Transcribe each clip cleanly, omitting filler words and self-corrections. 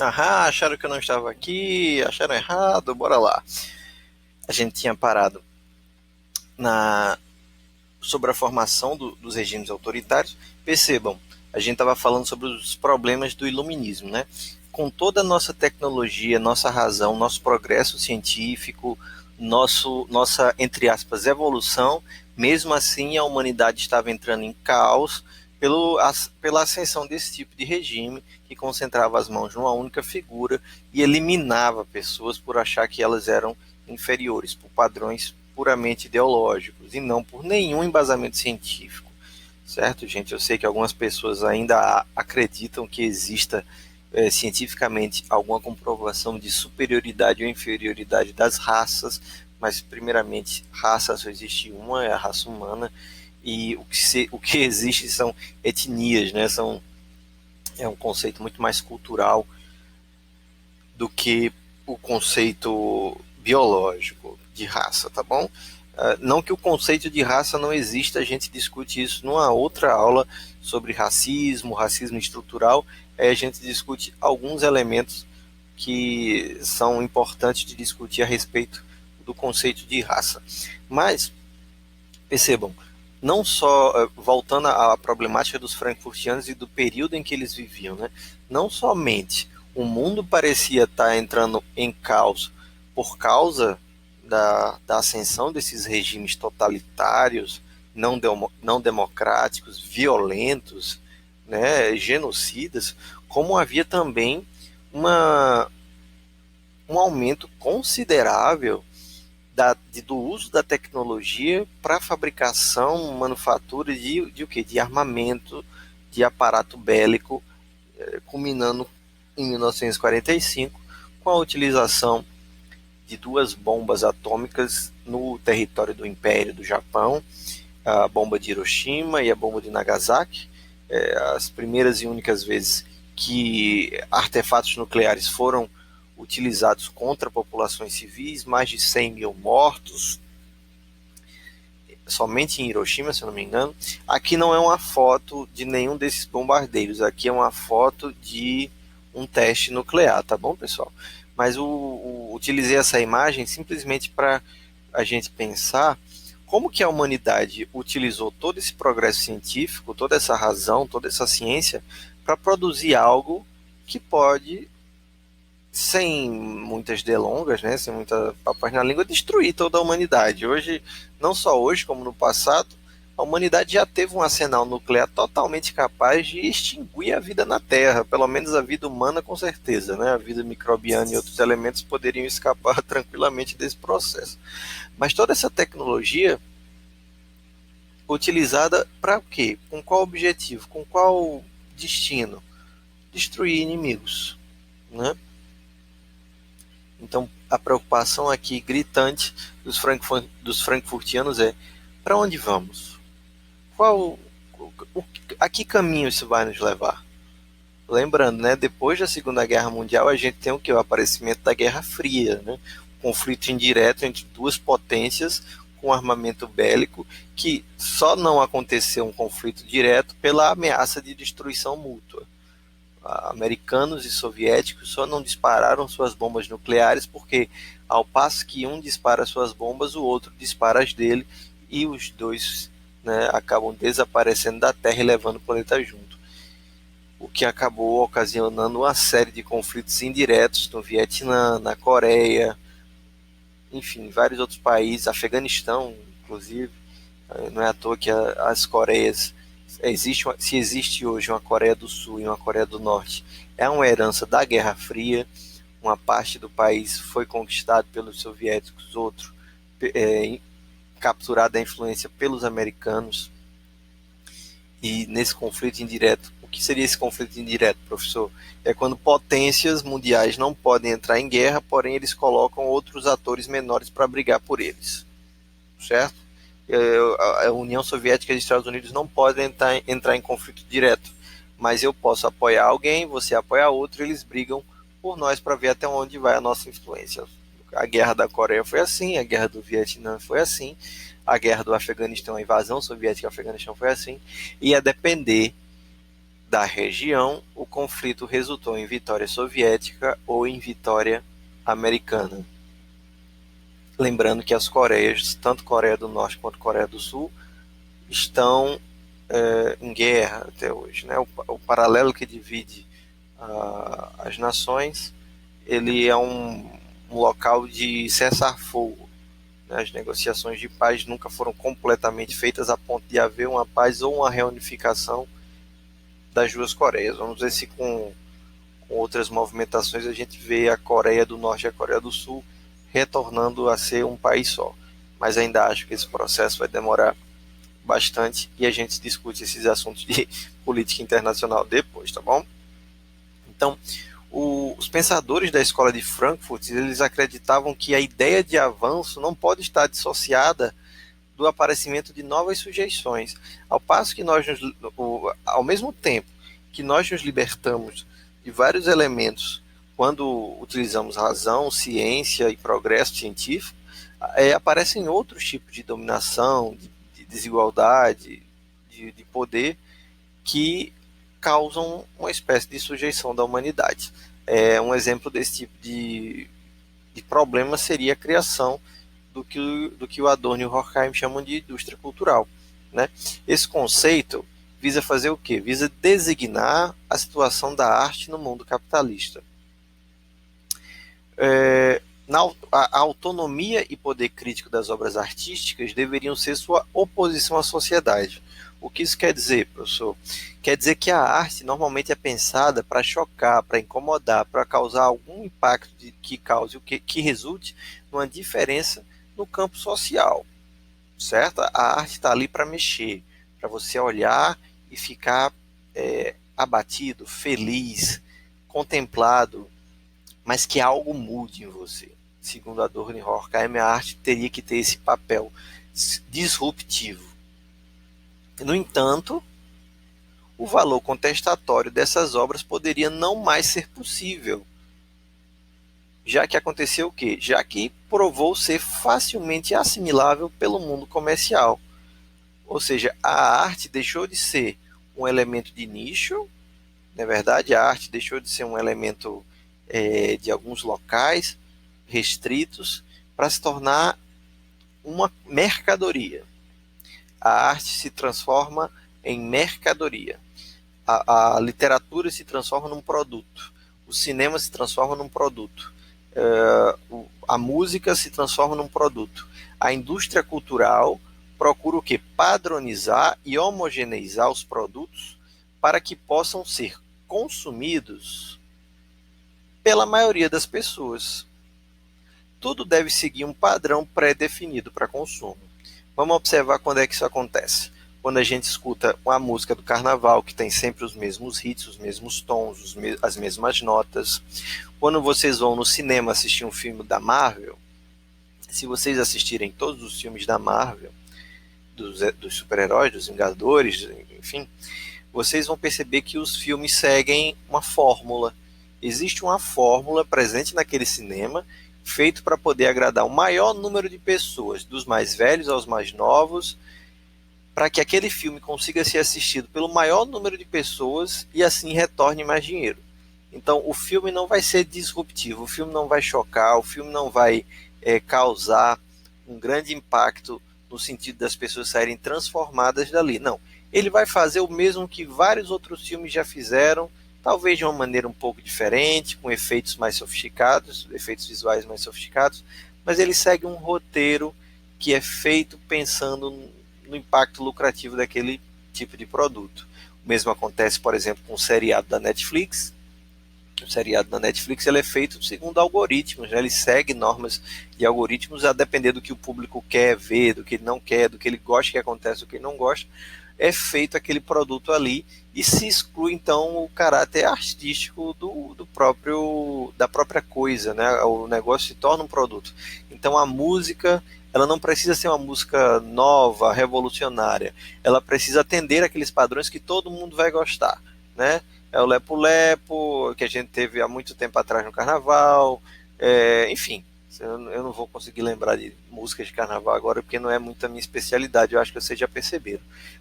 Aham, acharam que eu não estava aqui, acharam errado, bora lá. A gente tinha parado na sobre a formação dos regimes autoritários. Percebam, a gente estava falando sobre os problemas do iluminismo, né? Com toda a nossa tecnologia, nossa razão, nosso progresso científico, nossa, entre aspas, evolução, mesmo assim a humanidade estava entrando em caos pela ascensão desse tipo de regime que concentrava as mãos numa única figura e eliminava pessoas por achar que elas eram inferiores, por padrões puramente ideológicos e não por nenhum embasamento científico, certo, gente? Eu sei que algumas pessoas ainda acreditam que exista cientificamente alguma comprovação de superioridade ou inferioridade das raças, mas primeiramente raça só existe uma, é a raça humana, e o que existe são etnias, né? É um conceito muito mais cultural do que o conceito biológico de raça, tá bom? Não que o conceito de raça não exista, a gente discute isso numa outra aula sobre racismo, racismo estrutural, aí a gente discute alguns elementos que são importantes de discutir a respeito do conceito de raça. Mas, percebam, não só voltando à problemática dos frankfurtianos e do período em que eles viviam, né? Não somente o mundo parecia estar entrando em caos por causa da ascensão desses regimes totalitários, não democráticos, violentos, né, genocidas, como havia também uma, um aumento considerável do uso da tecnologia para fabricação, manufatura de o quê? De armamento, de aparato bélico, culminando em 1945 com a utilização de duas bombas atômicas no território do Império do Japão, a bomba de Hiroshima e a bomba de Nagasaki, as primeiras e únicas vezes que artefatos nucleares foram utilizados contra populações civis, mais de 100 mil mortos, somente em Hiroshima, se eu não me engano. Aqui não é uma foto de nenhum desses bombardeiros, aqui é uma foto de um teste nuclear, tá bom, pessoal? Mas utilizei essa imagem simplesmente para a gente pensar como que a humanidade utilizou todo esse progresso científico, toda essa razão, toda essa ciência para produzir algo que pode, sem muitas delongas, né, sem muita papas na língua, destruir toda a humanidade. Hoje, não só hoje, como no passado, a humanidade já teve um arsenal nuclear totalmente capaz de extinguir a vida na Terra, pelo menos a vida humana com certeza, né? A vida microbiana e outros elementos poderiam escapar tranquilamente desse processo. Mas toda essa tecnologia utilizada para o quê? Com qual objetivo? Com qual destino? Destruir inimigos, né? Então, a preocupação aqui gritante dos frankfurtianos é: para onde vamos? Qual, a que caminho isso vai nos levar? Lembrando, né, depois da Segunda Guerra Mundial, a gente tem o que? O aparecimento da Guerra Fria, né? Um conflito indireto entre duas potências com armamento bélico, que só não aconteceu um conflito direto pela ameaça de destruição mútua. Americanos e soviéticos só não dispararam suas bombas nucleares porque, ao passo que um dispara suas bombas, o outro dispara as dele e os dois, né, acabam desaparecendo da Terra e levando o planeta junto. O que acabou ocasionando uma série de conflitos indiretos no Vietnã, na Coreia, enfim, vários outros países, Afeganistão, inclusive. Não é à toa que as Coreias se existe hoje uma Coreia do Sul e uma Coreia do Norte, é uma herança da Guerra Fria. Uma parte do país foi conquistado pelos soviéticos, outro capturado a influência pelos americanos. E nesse conflito indireto, o que seria esse conflito indireto, professor? É quando potências mundiais não podem entrar em guerra, porém eles colocam outros atores menores para brigar por eles, certo? A União Soviética e os Estados Unidos não podem entrar em conflito direto, mas eu posso apoiar alguém, você apoia outro, eles brigam por nós para ver até onde vai a nossa influência. A guerra da Coreia foi assim, a guerra do Vietnã foi assim, a guerra do Afeganistão, a invasão soviética ao Afeganistão foi assim, e a depender da região, o conflito resultou em vitória soviética ou em vitória americana. Lembrando que as Coreias, tanto Coreia do Norte quanto Coreia do Sul, estão em guerra até hoje, né? O paralelo que divide as nações, ele é um local de cessar-fogo. Né? As negociações de paz nunca foram completamente feitas a ponto de haver uma paz ou uma reunificação das duas Coreias. Vamos ver se com outras movimentações a gente vê a Coreia do Norte e a Coreia do Sul retornando a ser um país só. Mas ainda acho que esse processo vai demorar bastante e a gente discute esses assuntos de política internacional depois, tá bom? Então, os pensadores da escola de Frankfurt, eles acreditavam que a ideia de avanço não pode estar dissociada do aparecimento de novas sujeições, ao passo que ao mesmo tempo que nós nos libertamos de vários elementos quando utilizamos razão, ciência e progresso científico, aparecem outros tipos de dominação, de desigualdade, de poder que causam uma espécie de sujeição da humanidade. Um exemplo desse tipo de problema seria a criação do que o Adorno e o Horkheim chamam de indústria cultural. Né? Esse conceito visa fazer o quê? Visa designar a situação da arte no mundo capitalista. A autonomia e poder crítico das obras artísticas deveriam ser sua oposição à sociedade. O que isso quer dizer, professor? Quer dizer que a arte normalmente é pensada para chocar, para incomodar, para causar algum impacto que resulte numa diferença no campo social, certo? A arte está ali para mexer, para você olhar e ficar abatido, feliz, contemplado, mas que algo mude em você. Segundo Adorno e Horkheim, a arte teria que ter esse papel disruptivo. No entanto, o valor contestatório dessas obras poderia não mais ser possível, já que aconteceu o quê? Já que provou ser facilmente assimilável pelo mundo comercial. Ou seja, a arte deixou de ser um elemento de nicho, na verdade, a arte deixou de ser um elemento de alguns locais restritos para se tornar uma mercadoria. A arte se transforma em mercadoria. A literatura se transforma num produto. O cinema se transforma num produto. A música se transforma num produto. A indústria cultural procura o quê? Padronizar e homogeneizar os produtos para que possam ser consumidos pela maioria das pessoas. Tudo deve seguir um padrão pré-definido para consumo. Vamos observar quando é que isso acontece. Quando a gente escuta uma música do carnaval, que tem sempre os mesmos hits, os mesmos tons, as mesmas notas. Quando vocês vão no cinema assistir um filme da Marvel, se vocês assistirem todos os filmes da Marvel, dos super-heróis, dos Vingadores, enfim, vocês vão perceber que os filmes seguem uma fórmula. Existe uma fórmula presente naquele cinema, feito para poder agradar o maior número de pessoas, dos mais velhos aos mais novos, para que aquele filme consiga ser assistido pelo maior número de pessoas e assim retorne mais dinheiro. Então, o filme não vai ser disruptivo, o filme não vai chocar, o filme não vai causar um grande impacto no sentido das pessoas saírem transformadas dali. Não, ele vai fazer o mesmo que vários outros filmes já fizeram, talvez de uma maneira um pouco diferente, com efeitos mais sofisticados, efeitos visuais mais sofisticados, mas ele segue um roteiro que é feito pensando no impacto lucrativo daquele tipo de produto. O mesmo acontece, por exemplo, com o seriado da Netflix. O seriado da Netflix ele é feito segundo algoritmos, né? Ele segue normas de algoritmos a depender do que o público quer ver, do que ele não quer, do que ele gosta que aconteça, do que ele não gosta. É feito aquele produto ali e se exclui então o caráter artístico da própria coisa, né? O negócio se torna um produto. Então a música, ela não precisa ser uma música nova, revolucionária. Ela precisa atender aqueles padrões que todo mundo vai gostar, né? É o Lepo-Lepo, que a gente teve há muito tempo atrás no Carnaval, enfim, eu não vou conseguir lembrar de músicas de Carnaval agora, porque não é muito a minha especialidade, eu acho que vocês já perceberam.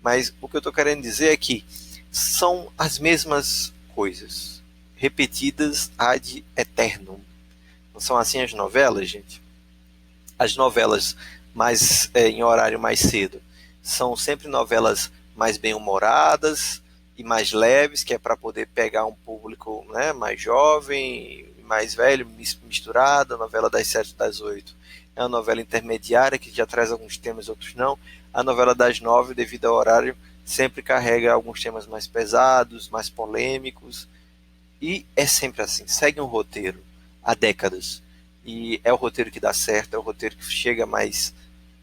Mas o que eu estou querendo dizer é que são as mesmas coisas, repetidas ad eternum. Não são assim as novelas, gente? As novelas mais em horário mais cedo são sempre novelas mais bem-humoradas e mais leves, que é para poder pegar um público, né, mais jovem, mais velho, misturado. A novela das 7 das 8 é uma novela intermediária, que já traz alguns temas, outros não. A novela das 9, devido ao horário, sempre carrega alguns temas mais pesados, mais polêmicos, e é sempre assim, segue um roteiro há décadas. E é o roteiro que dá certo, é o roteiro que chega mais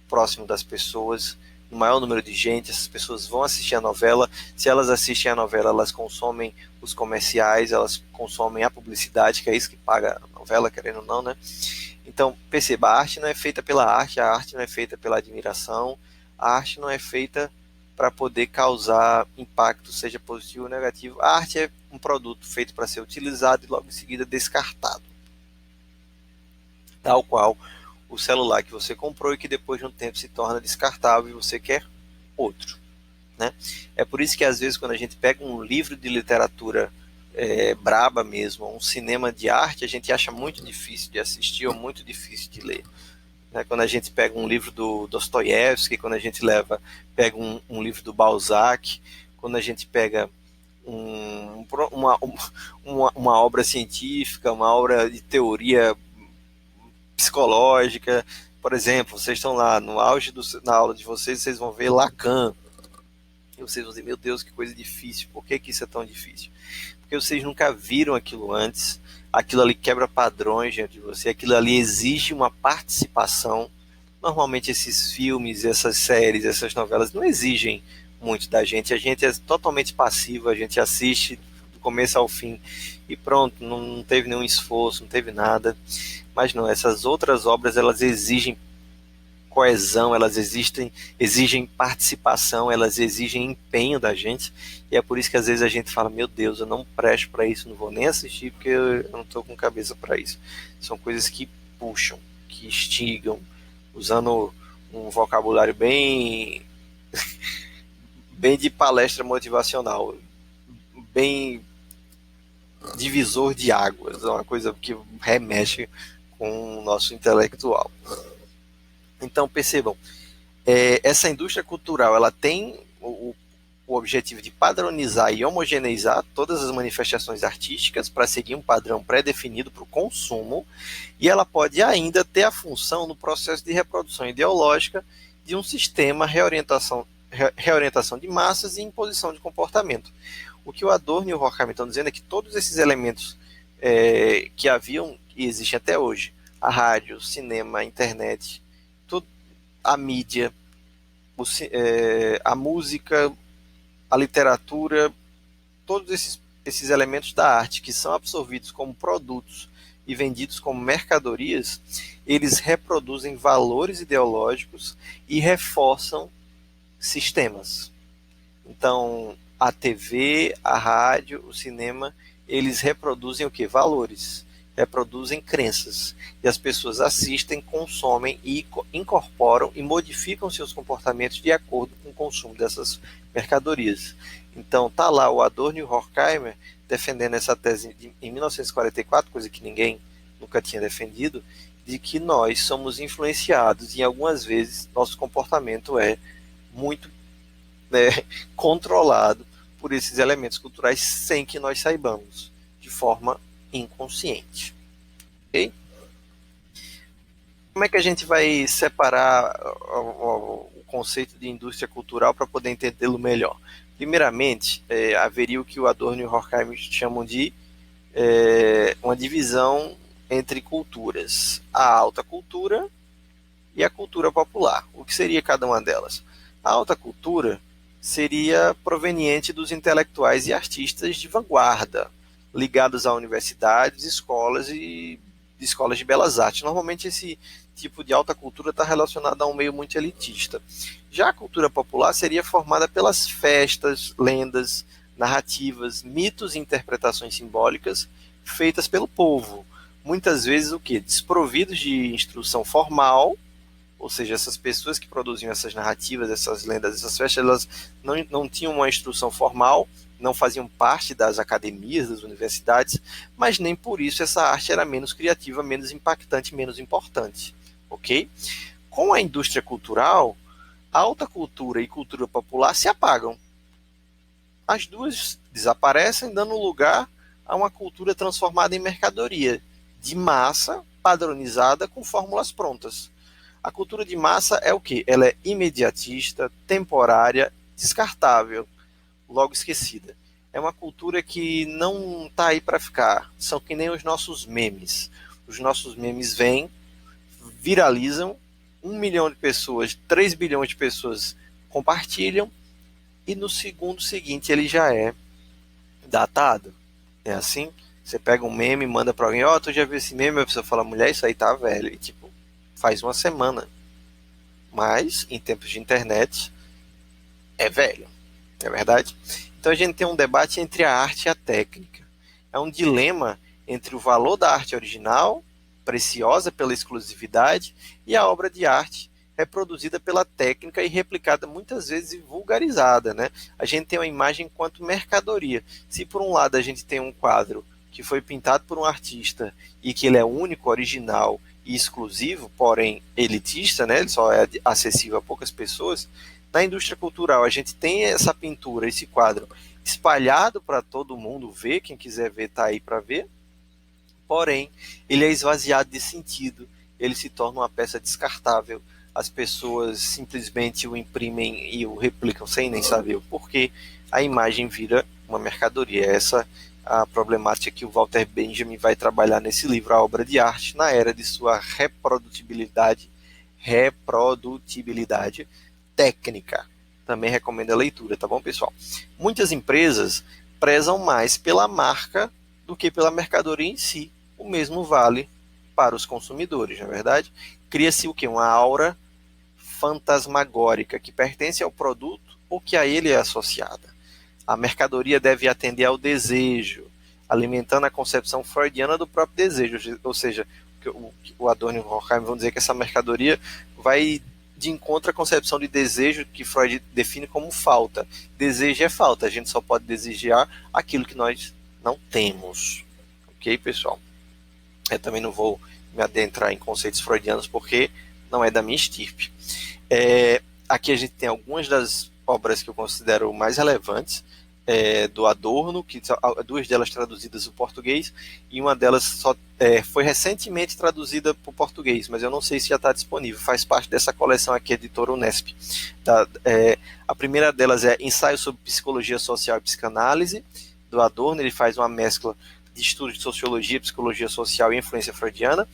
próximo das pessoas, no maior número de gente. Essas pessoas vão assistir a novela. Se elas assistem a novela, elas consomem os comerciais, elas consomem a publicidade, que é isso que paga a novela, querendo ou não, né? Então, perceba, a arte não é feita pela arte, a arte não é feita pela admiração, a arte não é feita para poder causar impacto, seja positivo ou negativo. A arte é um produto feito para ser utilizado e logo em seguida descartado. Tal qual o celular que você comprou e que depois de um tempo se torna descartável e você quer outro, né? É por isso que às vezes quando a gente pega um livro de literatura braba mesmo, um cinema de arte, a gente acha muito difícil de assistir ou muito difícil de ler. Né? Quando a gente pega um livro do Dostoiévski, quando a gente pega um livro do Balzac, quando a gente pega uma obra científica, uma obra de teoria psicológica, por exemplo, vocês estão lá no auge na aula de vocês, vocês vão ver Lacan, e vocês vão dizer, meu Deus, que coisa difícil, por que isso é tão difícil? Porque vocês nunca viram aquilo antes, aquilo ali quebra padrões diante de você, aquilo ali exige uma participação. Normalmente esses filmes, essas séries, essas novelas não exigem muito da gente, a gente é totalmente passivo, a gente assiste do começo ao fim e pronto, não teve nenhum esforço, não teve nada. Mas não, essas outras obras, elas exigem coesão, elas exigem participação, elas exigem empenho da gente, e é por isso que às vezes a gente fala, meu Deus, eu não presto para isso, não vou nem assistir porque eu não estou com cabeça para isso. São coisas que puxam, que instigam, usando um vocabulário bem bem de palestra motivacional, bem divisor de águas, é uma coisa que remexe com o nosso intelectual. Então percebam, essa indústria cultural ela tem o objetivo de padronizar e homogeneizar todas as manifestações artísticas para seguir um padrão pré-definido para o consumo, e ela pode ainda ter a função no processo de reprodução ideológica de um sistema reorientação de massas e imposição de comportamento. O que o Adorno e o Horkheimer estão dizendo é que todos esses elementos que haviam e existem até hoje, a rádio, o cinema, a internet, a mídia, a música, a literatura, todos esses elementos da arte que são absorvidos como produtos e vendidos como mercadorias, eles reproduzem valores ideológicos e reforçam sistemas. Então, a TV, a rádio, o cinema, eles reproduzem o quê? Valores, reproduzem crenças. E as pessoas assistem, consomem e incorporam e modificam seus comportamentos de acordo com o consumo dessas mercadorias. Então, tá lá o Adorno e o Horkheimer defendendo essa tese em 1944, coisa que ninguém nunca tinha defendido, de que nós somos influenciados e algumas vezes nosso comportamento é muito controlado por esses elementos culturais sem que nós saibamos, de forma inconsciente. Okay? Como é que a gente vai separar o conceito de indústria cultural para poder entendê-lo melhor? Primeiramente, haveria o que o Adorno e o Horkheimer chamam de uma divisão entre culturas. A alta cultura e a cultura popular. O que seria cada uma delas? A alta cultura seria proveniente dos intelectuais e artistas de vanguarda, ligados a universidades, escolas e escolas de belas artes. Normalmente esse tipo de alta cultura está relacionado a um meio muito elitista. Já a cultura popular seria formada pelas festas, lendas, narrativas, mitos e interpretações simbólicas feitas pelo povo. Muitas vezes o quê? Desprovidos de instrução formal, ou seja, essas pessoas que produziam essas narrativas, essas lendas, essas festas, elas não tinham uma instrução formal, não faziam parte das academias, das universidades, mas nem por isso essa arte era menos criativa, menos impactante, menos importante, ok? Com a indústria cultural, alta cultura e cultura popular se apagam. As duas desaparecem, dando lugar a uma cultura transformada em mercadoria, de massa, padronizada, com fórmulas prontas. A cultura de massa é o quê? Ela é imediatista, temporária, descartável, logo esquecida. É uma cultura que não está aí para ficar. São que nem os nossos memes. Os nossos memes vêm, viralizam, 1 milhão de pessoas, 3 bilhões de pessoas compartilham, e no segundo seguinte ele já é datado. É assim? Você pega um meme, manda para alguém, ó, tu já viu esse meme? A pessoa fala, mulher, isso aí tá velho. E tipo, faz uma semana. Mas, em tempos de internet, é velho. Não é verdade? Então a gente tem um debate entre a arte e a técnica. É um dilema entre o valor da arte original, preciosa pela exclusividade, e a obra de arte reproduzida pela técnica e replicada muitas vezes e vulgarizada, né? A gente tem uma imagem enquanto mercadoria. Se por um lado a gente tem um quadro que foi pintado por um artista e que ele é único, original e exclusivo, porém elitista, né? Ele só é acessível a poucas pessoas. Na indústria cultural, a gente tem essa pintura, esse quadro espalhado para todo mundo ver, quem quiser ver está aí para ver, porém, ele é esvaziado de sentido, ele se torna uma peça descartável, as pessoas simplesmente o imprimem e o replicam sem nem saber o porquê, a imagem vira uma mercadoria. Essa a problemática que o Walter Benjamin vai trabalhar nesse livro, A Obra de Arte, na era de sua reprodutibilidade técnica. Também recomendo a leitura, tá bom, pessoal? Muitas empresas prezam mais pela marca do que pela mercadoria em si. O mesmo vale para os consumidores, não é verdade? Cria-se o quê? Uma aura fantasmagórica que pertence ao produto ou que a ele é associada. A mercadoria deve atender ao desejo, alimentando a concepção freudiana do próprio desejo, ou seja, o Adorno e o Horkheim vão dizer que essa mercadoria vai de encontro à concepção de desejo que Freud define como falta. Desejo é falta, a gente só pode desejar aquilo que nós não temos. Ok, pessoal? Eu também não vou me adentrar em conceitos freudianos porque não é da minha estirpe. Aqui a gente tem algumas das obras que eu considero mais relevantes do Adorno, que duas delas traduzidas para o português, e uma delas só foi recentemente traduzida para o português, mas eu não sei se já está disponível, faz parte dessa coleção aqui, editora Unesp. A primeira delas é Ensaio sobre Psicologia Social e Psicanálise, do Adorno. Ele faz uma mescla de estudos de sociologia, psicologia social e influência freudiana.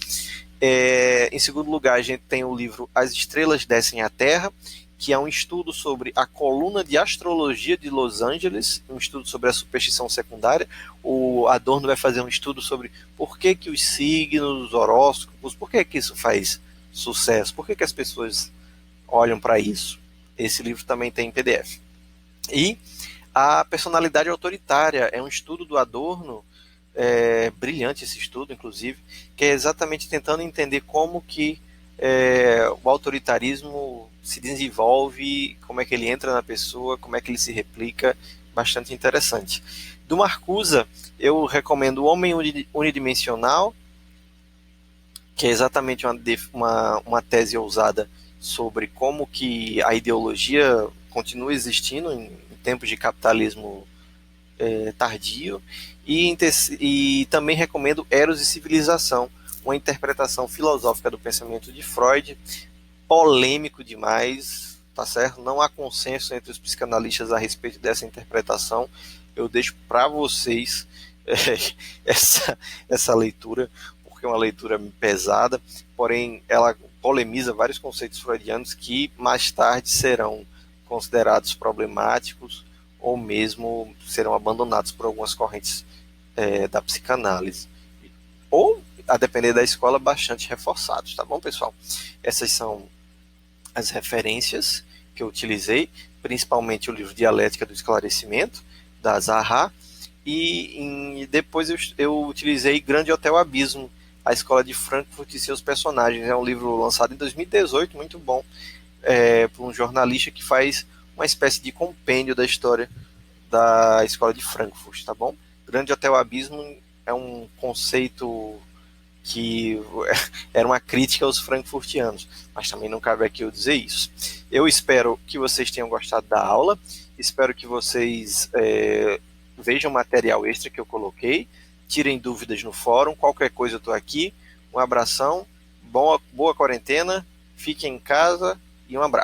Em segundo lugar, a gente tem o livro As Estrelas Descem à Terra, que é um estudo sobre a coluna de astrologia de Los Angeles, um estudo sobre a superstição secundária. O Adorno vai fazer um estudo sobre por que os signos, os horóscopos, por que isso faz sucesso, por que as pessoas olham para isso. Esse livro também tem em PDF. E a personalidade autoritária é um estudo do Adorno, brilhante esse estudo, inclusive, que é exatamente tentando entender como que o autoritarismo se desenvolve, como é que ele entra na pessoa, como é que ele se replica, bastante interessante. Do Marcuse, eu recomendo O Homem Unidimensional, que é exatamente uma tese ousada sobre como que a ideologia continua existindo em tempos de capitalismo tardio, e também recomendo Eros e Civilização, uma interpretação filosófica do pensamento de Freud, polêmico demais, tá certo? Não há consenso entre os psicanalistas a respeito dessa interpretação. Eu deixo para vocês essa leitura, porque é uma leitura pesada, porém ela polemiza vários conceitos freudianos que mais tarde serão considerados problemáticos ou mesmo serão abandonados por algumas correntes da psicanálise. Ou, a depender da escola, bastante reforçados, tá bom, pessoal? Essas são as referências que eu utilizei, principalmente o livro Dialética do Esclarecimento, da Zaha, e depois eu utilizei Grande Hotel Abismo, a Escola de Frankfurt e seus personagens. É um livro lançado em 2018, muito bom, por um jornalista que faz uma espécie de compêndio da história da Escola de Frankfurt, tá bom? Grande Hotel Abismo é um conceito que era uma crítica aos frankfurtianos, mas também não cabe aqui eu dizer isso. Eu espero que vocês tenham gostado da aula, espero que vocês vejam o material extra que eu coloquei, tirem dúvidas no fórum, qualquer coisa eu estou aqui. Um abração, boa quarentena, fiquem em casa e um abraço.